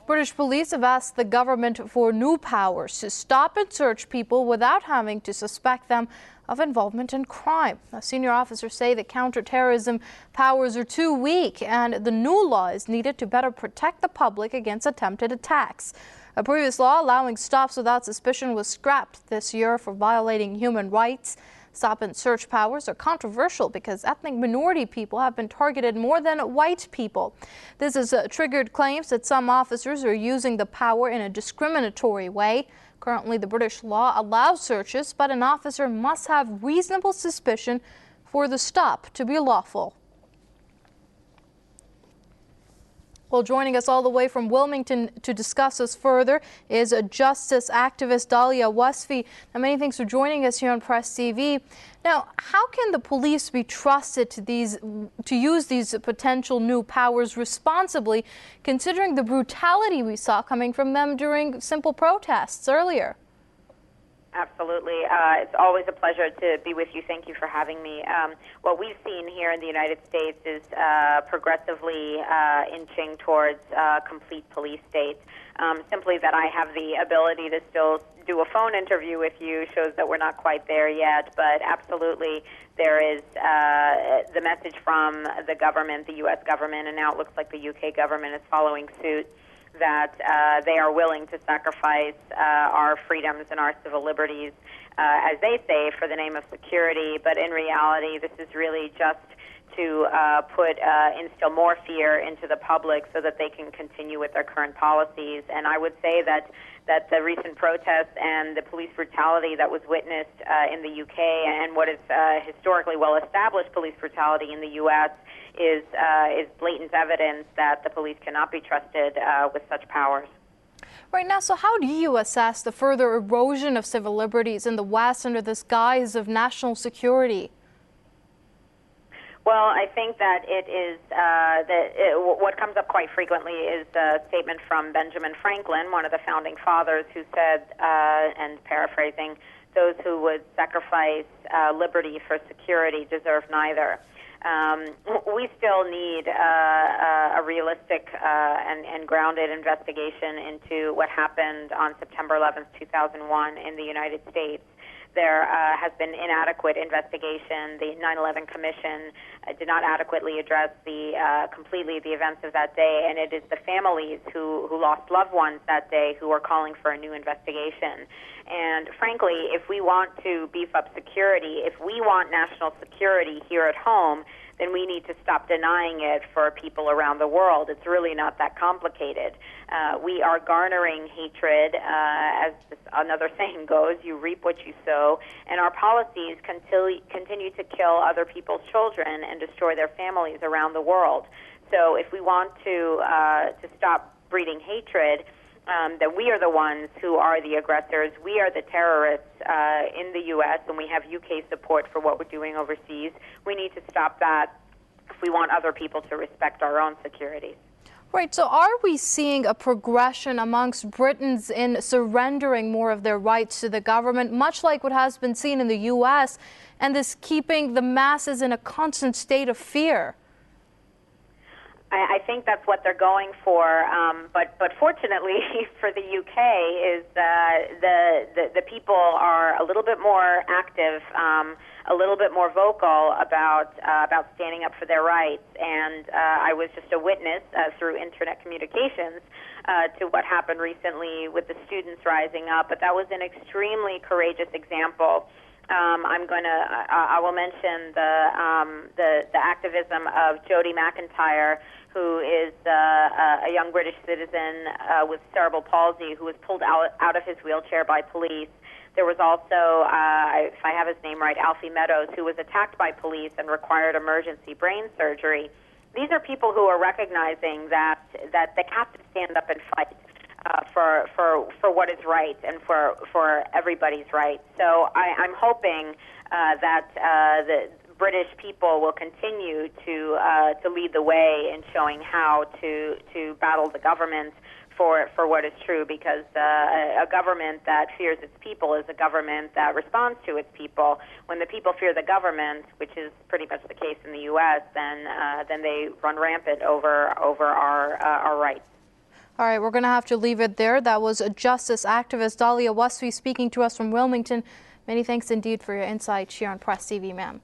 British police have asked the government for new powers to stop and search people without having to suspect them of involvement in crime. Now, senior officers say the counter-terrorism powers are too weak and the new law is needed to better protect the public against attempted attacks. A previous law allowing stops without suspicion was scrapped this year for violating human rights. Stop and search powers are controversial because ethnic minority people have been targeted more than white people. This has triggered claims that some officers are using the power in a discriminatory way. Currently, the British law allows searches, but an officer must have reasonable suspicion for the stop to be lawful. Well, joining us all the way from Wilmington to discuss this further is a justice activist, Dalia Wasfi. Now, many thanks for joining us here on Press TV. Now, how can the police be trusted to use these potential new powers responsibly, considering the brutality we saw coming from them during simple protests earlier? Absolutely. It's always a pleasure to be with you. Thank you for having me. What we've seen here in the United States is progressively inching towards complete police state. Simply that I have the ability to still do a phone interview with you shows that we're not quite there yet, but absolutely there is the message from the government, the U.S. government, and now it looks like the U.K. government is following suit, that they are willing to sacrifice our freedoms and our civil liberties, as they say, for the name of security. But in reality, this is really just to instill more fear into the public so that they can continue with their current policies. And I would say that the recent protests and the police brutality that was witnessed in the UK and what is historically well-established police brutality in the U.S. is blatant evidence that the police cannot be trusted with such powers. Right now, so how do you assess the further erosion of civil liberties in the West under this guise of national security? Well, I think that it is what comes up quite frequently is a statement from Benjamin Franklin, one of the founding fathers, who said, and paraphrasing, those who would sacrifice liberty for security deserve neither. We still need a realistic and grounded investigation into what happened on September 11th, 2001 in the United States. There has been inadequate investigation. The 9/11 Commission did not adequately address completely the events of that day, and it is the families who lost loved ones that day who are calling for a new investigation. And frankly, if we want to beef up security, if we want national security here at home, then we need to stop denying it for people around the world. It's really not that complicated. We are garnering hatred, as another saying goes, you reap what you sow, and our policies continue to kill other people's children and destroy their families around the world. So if we want to stop breeding hatred, that we are the ones who are the aggressors. We are the terrorists in the U.S., and we have UK support for what we're doing overseas. We need to stop that if we want other people to respect our own security. Right, so are we seeing a progression amongst Britons in surrendering more of their rights to the government, much like what has been seen in the U.S., and this keeping the masses in a constant state of fear? I think that's what they're going for, but fortunately for the UK is the people are a little bit more active, a little bit more vocal about standing up for their rights. And I was just a witness through internet communications to what happened recently with the students rising up. But that was an extremely courageous example. I will mention the activism of Jodie McIntyre, who is a young British citizen with cerebral palsy who was pulled out of his wheelchair by police. There was also, if I have his name right, Alfie Meadows, who was attacked by police and required emergency brain surgery. These are people who are recognizing that they have to stand up and fight for what is right and for everybody's right. So I'm hoping that the British people will continue to lead the way in showing how to battle the government for what is true, because a government that fears its people is a government that responds to its people. When the people fear the government, which is pretty much the case in the U.S., then they run rampant over our rights. All right, we're going to have to leave it there. That was a justice activist Dahlia Wasfi speaking to us from Wilmington. Many thanks indeed for your insight here on Press TV, ma'am.